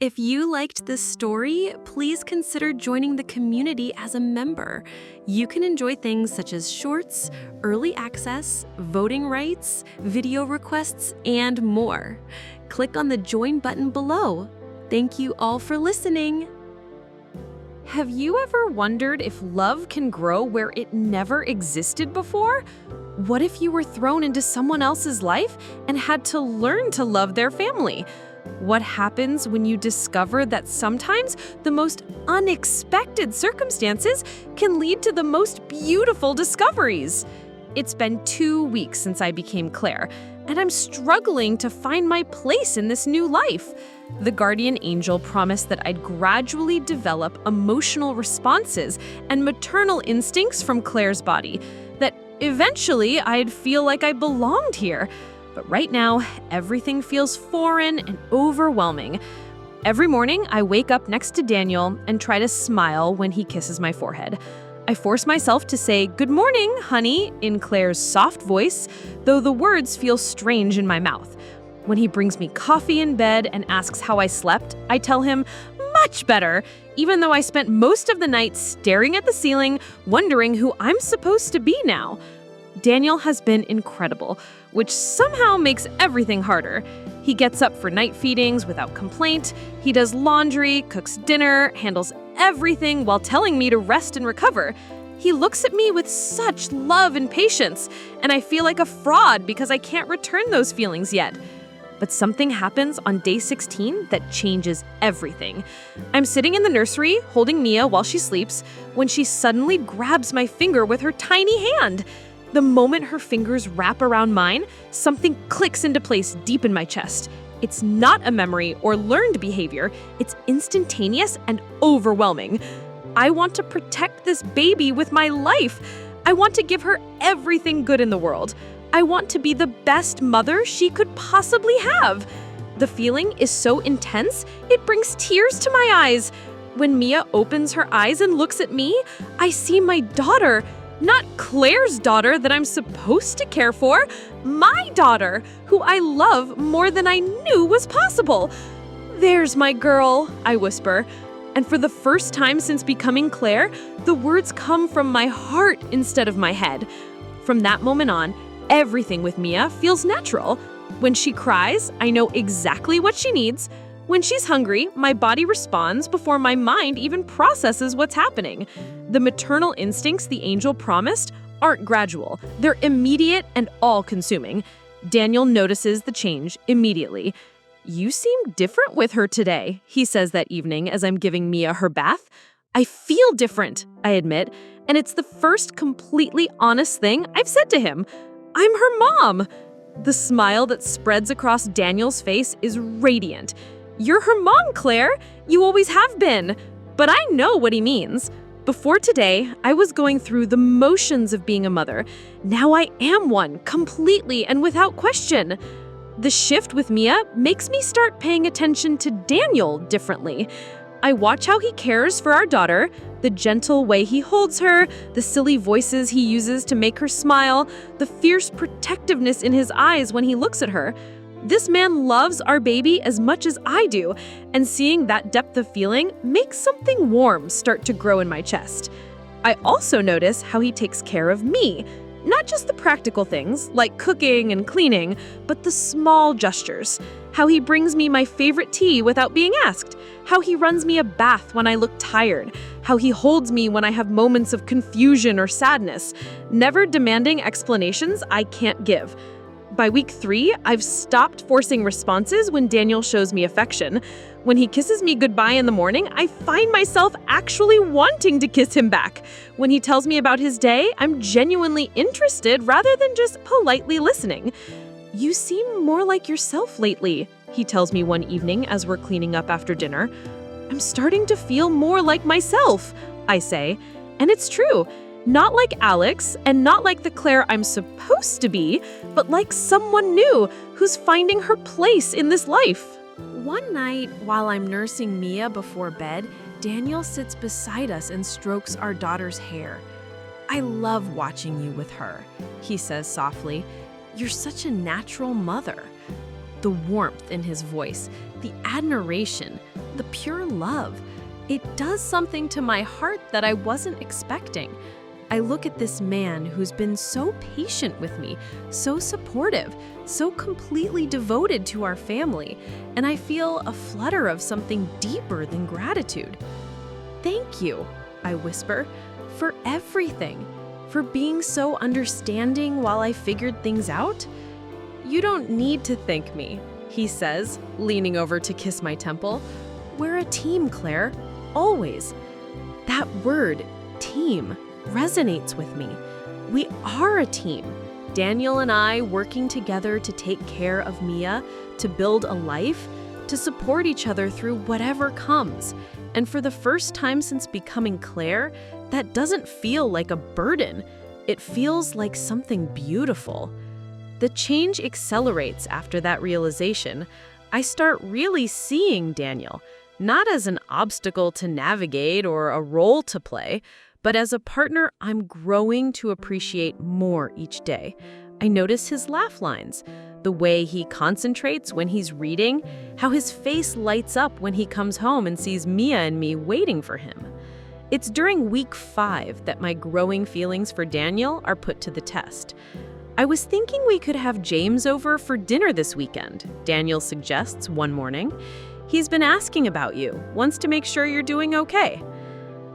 If you liked this story, please consider joining the community as a member. You can enjoy things such as shorts, early access, voting rights, video requests, and more. Click on the join button below. Thank you all for listening. Have you ever wondered if love can grow where it never existed before? What if you were thrown into someone else's life and had to learn to love their family? What happens when you discover that sometimes the most unexpected circumstances can lead to the most beautiful discoveries? It's been 2 weeks since I became Claire, and I'm struggling to find my place in this new life. The guardian angel promised that I'd gradually develop emotional responses and maternal instincts from Claire's body, that eventually I'd feel like I belonged here. But right now, everything feels foreign and overwhelming. Every morning, I wake up next to Daniel and try to smile when he kisses my forehead. I force myself to say, "Good morning, honey," in Claire's soft voice, though the words feel strange in my mouth. When he brings me coffee in bed and asks how I slept, I tell him, "Much better," even though I spent most of the night staring at the ceiling, wondering who I'm supposed to be now. Daniel has been incredible, which somehow makes everything harder. He gets up for night feedings without complaint. He does laundry, cooks dinner, handles everything while telling me to rest and recover. He looks at me with such love and patience, and I feel like a fraud because I can't return those feelings yet. But something happens on day 16 that changes everything. I'm sitting in the nursery, holding Mia while she sleeps, when she suddenly grabs my finger with her tiny hand. The moment her fingers wrap around mine, something clicks into place deep in my chest. It's not a memory or learned behavior. It's instantaneous and overwhelming. I want to protect this baby with my life. I want to give her everything good in the world. I want to be the best mother she could possibly have. The feeling is so intense, it brings tears to my eyes. When Mia opens her eyes and looks at me, I see my daughter. Not Claire's daughter that I'm supposed to care for, my daughter, who I love more than I knew was possible. "There's my girl," I whisper. And for the first time since becoming Claire, the words come from my heart instead of my head. From that moment on, everything with Mia feels natural. When she cries, I know exactly what she needs. When she's hungry, my body responds before my mind even processes what's happening. The maternal instincts the angel promised aren't gradual. They're immediate and all-consuming. Daniel notices the change immediately. "You seem different with her today," he says that evening as I'm giving Mia her bath. "I feel different," I admit, and it's the first completely honest thing I've said to him. I'm her mom. The smile that spreads across Daniel's face is radiant. "You're her mom, Claire. You always have been." But I know what he means. Before today, I was going through the motions of being a mother. Now I am one, completely and without question. The shift with Mia makes me start paying attention to Daniel differently. I watch how he cares for our daughter, the gentle way he holds her, the silly voices he uses to make her smile, the fierce protectiveness in his eyes when he looks at her. This man loves our baby as much as I do, and seeing that depth of feeling makes something warm start to grow in my chest. I also notice how he takes care of me, not just the practical things like cooking and cleaning, but the small gestures. How he brings me my favorite tea without being asked, how he runs me a bath when I look tired, how he holds me when I have moments of confusion or sadness, never demanding explanations I can't give. By week 3, I've stopped forcing responses when Daniel shows me affection. When he kisses me goodbye in the morning, I find myself actually wanting to kiss him back. When he tells me about his day, I'm genuinely interested rather than just politely listening. "You seem more like yourself lately," he tells me one evening as we're cleaning up after dinner. "I'm starting to feel more like myself," I say. And it's true. Not like Alex, and not like the Claire I'm supposed to be, but like someone new who's finding her place in this life. One night, while I'm nursing Mia before bed, Daniel sits beside us and strokes our daughter's hair. "I love watching you with her," he says softly. "You're such a natural mother." The warmth in his voice, the admiration, the pure love. It does something to my heart that I wasn't expecting. I look at this man who's been so patient with me, so supportive, so completely devoted to our family, and I feel a flutter of something deeper than gratitude. "Thank you," I whisper, "for everything, for being so understanding while I figured things out." "You don't need to thank me," he says, leaning over to kiss my temple. "We're a team, Claire, always." That word, team, resonates with me. We are a team. Daniel and I working together to take care of Mia, to build a life, to support each other through whatever comes. And for the first time since becoming Claire, that doesn't feel like a burden. It feels like something beautiful. The change accelerates after that realization. I start really seeing Daniel, not as an obstacle to navigate or a role to play, but as a partner I'm growing to appreciate more each day. I notice his laugh lines, the way he concentrates when he's reading, how his face lights up when he comes home and sees Mia and me waiting for him. It's during week 5 that my growing feelings for Daniel are put to the test. "I was thinking we could have James over for dinner this weekend," Daniel suggests one morning. "He's been asking about you, wants to make sure you're doing okay."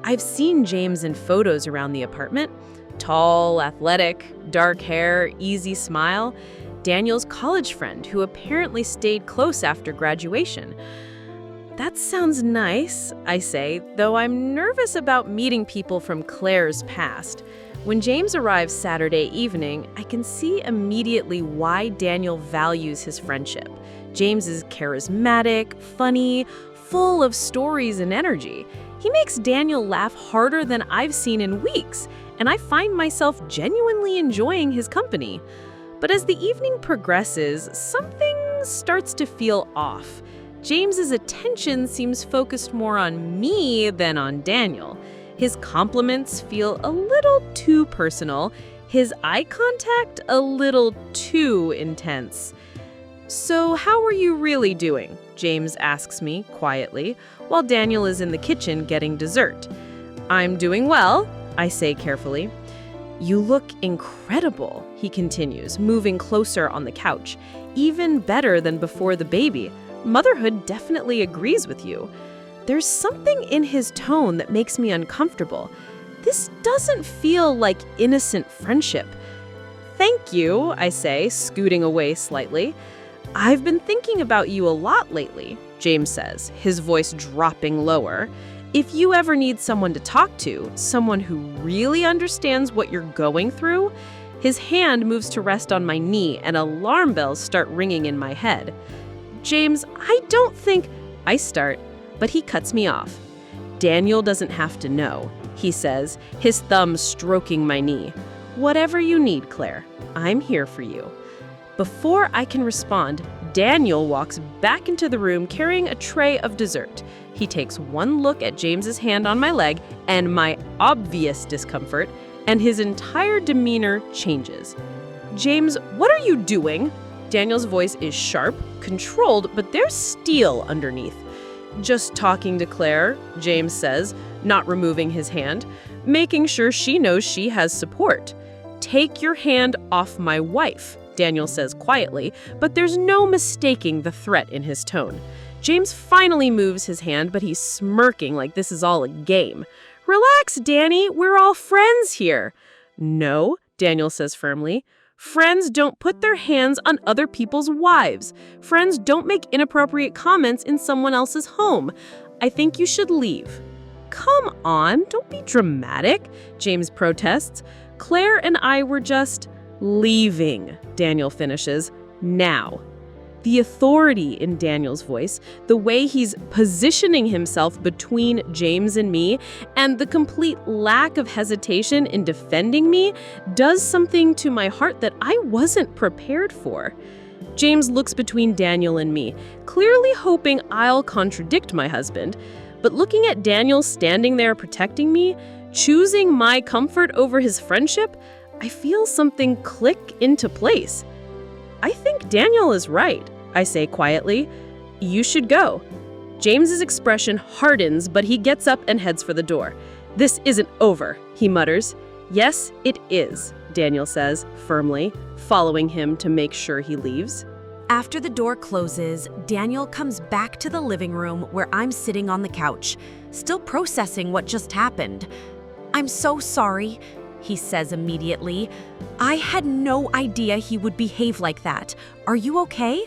I've seen James in photos around the apartment. Tall, athletic, dark hair, easy smile. Daniel's college friend who apparently stayed close after graduation. "That sounds nice," I say, though I'm nervous about meeting people from Claire's past. When James arrives Saturday evening, I can see immediately why Daniel values his friendship. James is charismatic, funny, full of stories and energy. He makes Daniel laugh harder than I've seen in weeks, and I find myself genuinely enjoying his company. But as the evening progresses, something starts to feel off. James's attention seems focused more on me than on Daniel. His compliments feel a little too personal, his eye contact a little too intense. "So how are you really doing?" James asks me quietly, while Daniel is in the kitchen getting dessert. "I'm doing well," I say carefully. "You look incredible," he continues, moving closer on the couch. "Even better than before the baby. Motherhood definitely agrees with you." There's something in his tone that makes me uncomfortable. This doesn't feel like innocent friendship. "Thank you," I say, scooting away slightly. "I've been thinking about you a lot lately," James says, his voice dropping lower. "If you ever need someone to talk to, someone who really understands what you're going through," his hand moves to rest on my knee and alarm bells start ringing in my head. "James, I don't think—" I start, but he cuts me off. "Daniel doesn't have to know," he says, his thumb stroking my knee. "Whatever you need, Claire, I'm here for you." Before I can respond, Daniel walks back into the room carrying a tray of dessert. He takes one look at James's hand on my leg and my obvious discomfort, and his entire demeanor changes. "James, what are you doing?" Daniel's voice is sharp, controlled, but there's steel underneath. "Just talking to Claire," James says, not removing his hand, "making sure she knows she has support." "Take your hand off my wife," Daniel says quietly, but there's no mistaking the threat in his tone. James finally moves his hand, but he's smirking like this is all a game. "Relax, Danny, we're all friends here." "No," Daniel says firmly. "Friends don't put their hands on other people's wives. Friends don't make inappropriate comments in someone else's home. I think you should leave." "Come on, don't be dramatic," James protests. "Claire and I were just leaving," Daniel finishes. "Now." The authority in Daniel's voice, the way he's positioning himself between James and me, and the complete lack of hesitation in defending me does something to my heart that I wasn't prepared for. James looks between Daniel and me, clearly hoping I'll contradict my husband. But looking at Daniel standing there protecting me, choosing my comfort over his friendship, I feel something click into place. "I think Daniel is right," I say quietly. "You should go." James's expression hardens, but he gets up and heads for the door. "This isn't over," he mutters. "Yes, it is," Daniel says firmly, following him to make sure he leaves. After the door closes, Daniel comes back to the living room where I'm sitting on the couch, still processing what just happened. "I'm so sorry," he says immediately. "I had no idea he would behave like that. Are you okay?"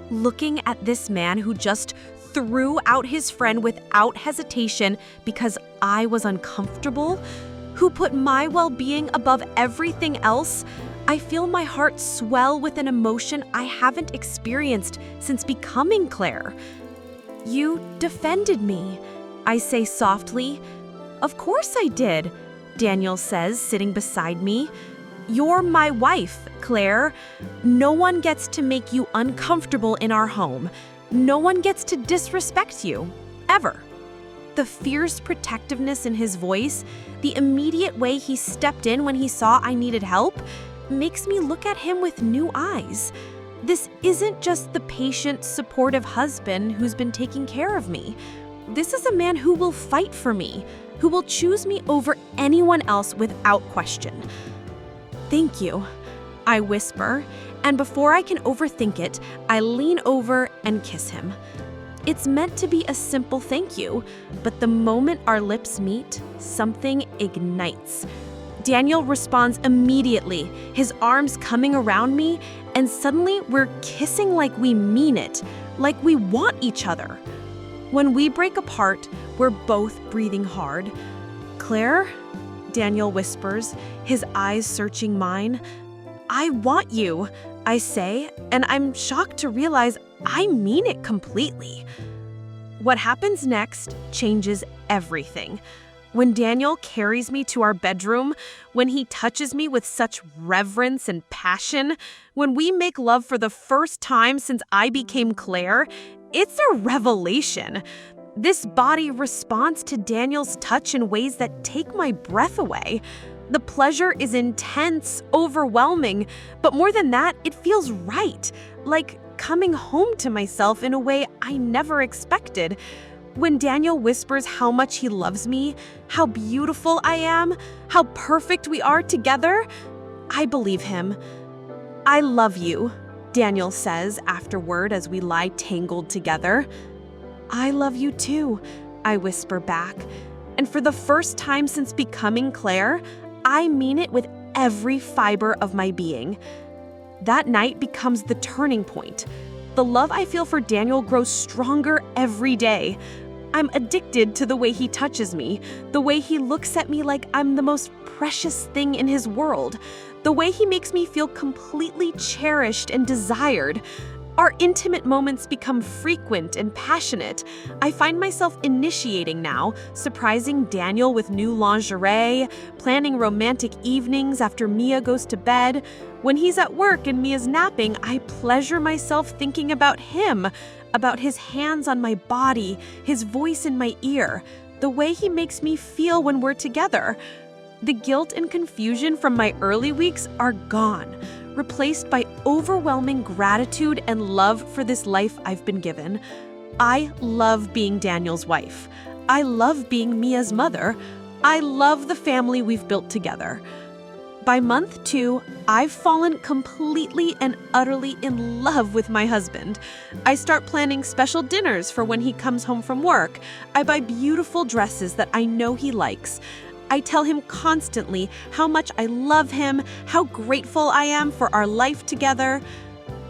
Looking at this man who just threw out his friend without hesitation because I was uncomfortable, who put my well-being above everything else, I feel my heart swell with an emotion I haven't experienced since becoming Claire. "You defended me," I say softly. "Of course I did," Daniel says, sitting beside me. "You're my wife, Claire. No one gets to make you uncomfortable in our home. No one gets to disrespect you, ever." The fierce protectiveness in his voice, the immediate way he stepped in when he saw I needed help, makes me look at him with new eyes. This isn't just the patient, supportive husband who's been taking care of me. This is a man who will fight for me, who will choose me over anyone else without question. "Thank you," I whisper, and before I can overthink it, I lean over and kiss him. It's meant to be a simple thank you, but the moment our lips meet, something ignites. Daniel responds immediately, his arms coming around me, and suddenly we're kissing like we mean it, like we want each other. When we break apart, we're both breathing hard. "Claire?" Daniel whispers, his eyes searching mine. "I want you," I say, and I'm shocked to realize I mean it completely. What happens next changes everything. When Daniel carries me to our bedroom, when he touches me with such reverence and passion, when we make love for the first time since I became Claire, it's a revelation. This body responds to Daniel's touch in ways that take my breath away. The pleasure is intense, overwhelming, but more than that, it feels right, like coming home to myself in a way I never expected. When Daniel whispers how much he loves me, how beautiful I am, how perfect we are together, I believe him. "I love you," Daniel says afterward as we lie tangled together. "I love you too," I whisper back. And for the first time since becoming Claire, I mean it with every fiber of my being. That night becomes the turning point. The love I feel for Daniel grows stronger every day. I'm addicted to the way he touches me, the way he looks at me like I'm the most precious thing in his world, the way he makes me feel completely cherished and desired. Our intimate moments become frequent and passionate. I find myself initiating now, surprising Daniel with new lingerie, planning romantic evenings after Mia goes to bed. When he's at work and Mia's napping, I pleasure myself thinking about him, about his hands on my body, his voice in my ear, the way he makes me feel when we're together. The guilt and confusion from my early weeks are gone, replaced by overwhelming gratitude and love for this life I've been given. I love being Daniel's wife. I love being Mia's mother. I love the family we've built together. By month 2, I've fallen completely and utterly in love with my husband. I start planning special dinners for when he comes home from work. I buy beautiful dresses that I know he likes. I tell him constantly how much I love him, how grateful I am for our life together.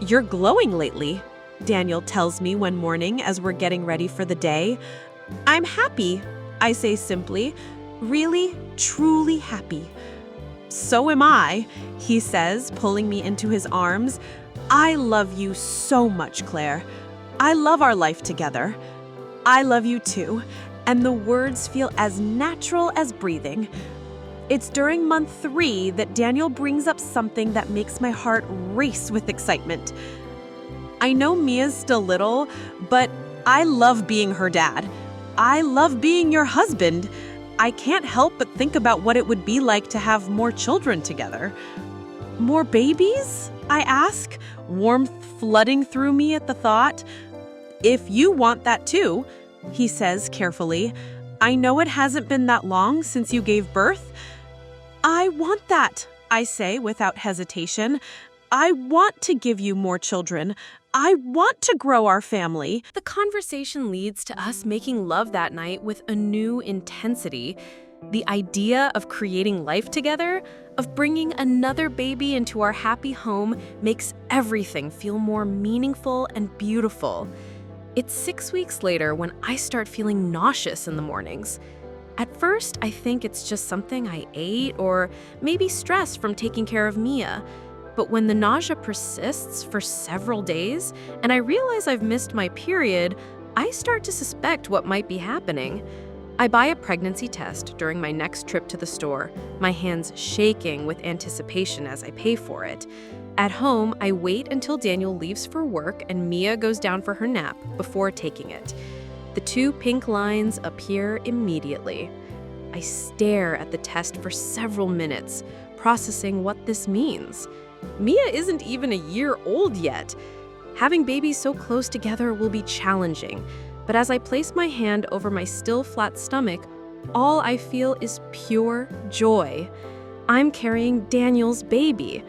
"You're glowing lately," Daniel tells me one morning as we're getting ready for the day. "I'm happy," I say simply. "Really, truly happy." "So am I," he says, pulling me into his arms. "I love you so much, Claire. I love our life together. I love you too." And the words feel as natural as breathing. It's during month 3 that Daniel brings up something that makes my heart race with excitement. "I know Mia's still little, but I love being her dad. I love being your husband. I can't help but think about what it would be like to have more children together." "More babies?" I ask, warmth flooding through me at the thought. If you want that too, he says carefully. I know it hasn't been that long since you gave birth. I want that, I say without hesitation. I want to give you more children. I want to grow our family. The conversation leads to us making love that night with a new intensity. The idea of creating life together, of bringing another baby into our happy home, makes everything feel more meaningful and beautiful. It's 6 weeks later when I start feeling nauseous in the mornings. At first, I think it's just something I ate or maybe stress from taking care of Mia. But when the nausea persists for several days and I realize I've missed my period, I start to suspect what might be happening. I buy a pregnancy test during my next trip to the store, my hands shaking with anticipation as I pay for it. At home, I wait until Daniel leaves for work and Mia goes down for her nap before taking it. The 2 pink lines appear immediately. I stare at the test for several minutes, processing what this means. Mia isn't even a year old yet. Having babies so close together will be challenging, but as I place my hand over my still flat stomach, all I feel is pure joy. I'm carrying Daniel's baby,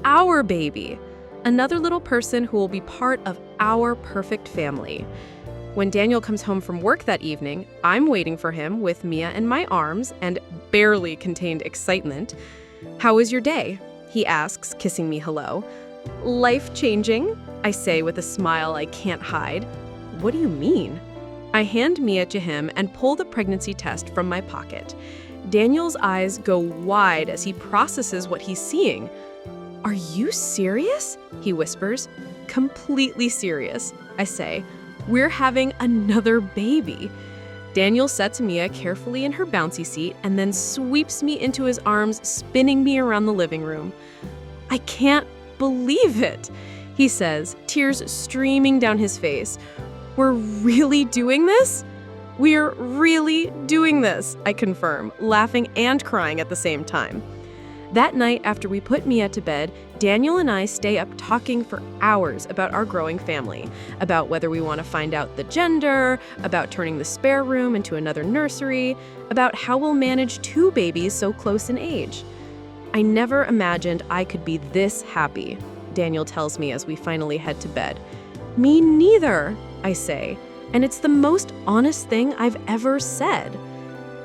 our baby, another little person who will be part of our perfect family. When Daniel comes home from work that evening, I'm waiting for him with Mia in my arms and barely contained excitement. "How was your day?" he asks, kissing me hello. "Life-changing," I say with a smile I can't hide. "What do you mean?" I hand Mia to him and pull the pregnancy test from my pocket. Daniel's eyes go wide as he processes what he's seeing. "Are you serious?" he whispers. "Completely serious," I say. "We're having another baby." Daniel sets Mia carefully in her bouncy seat and then sweeps me into his arms, spinning me around the living room. "I can't believe it," he says, tears streaming down his face. "We're really doing this?" "We're really doing this," I confirm, laughing and crying at the same time. That night, after we put Mia to bed, Daniel and I stay up talking for hours about our growing family, about whether we want to find out the gender, about turning the spare room into another nursery, about how we'll manage 2 babies so close in age. "I never imagined I could be this happy," Daniel tells me as we finally head to bed. "Me neither," I say, and it's the most honest thing I've ever said.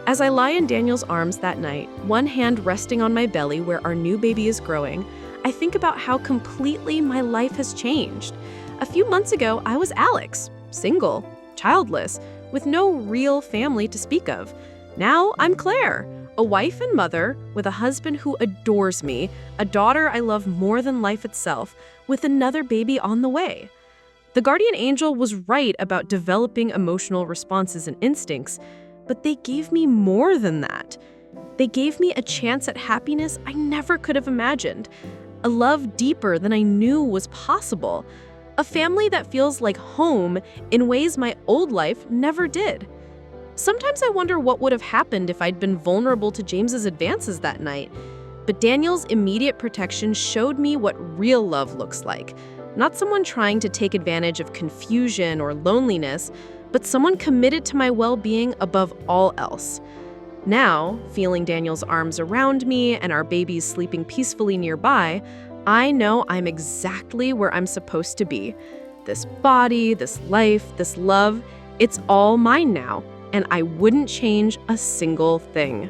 As I lie in Daniel's arms that night, one hand resting on my belly where our new baby is growing, I think about how completely my life has changed. A few months ago, I was Alex, single, childless, with no real family to speak of. Now I'm Claire, a wife and mother with a husband who adores me, a daughter I love more than life itself, with another baby on the way. The guardian angel was right about developing emotional responses and instincts, but they gave me more than that. They gave me a chance at happiness I never could have imagined, a love deeper than I knew was possible, a family that feels like home in ways my old life never did. Sometimes I wonder what would have happened if I'd been vulnerable to James's advances that night, but Daniel's immediate protection showed me what real love looks like, not someone trying to take advantage of confusion or loneliness, but someone committed to my well-being above all else. Now, feeling Daniel's arms around me and our babies sleeping peacefully nearby, I know I'm exactly where I'm supposed to be. This body, this life, this love, it's all mine now, and I wouldn't change a single thing.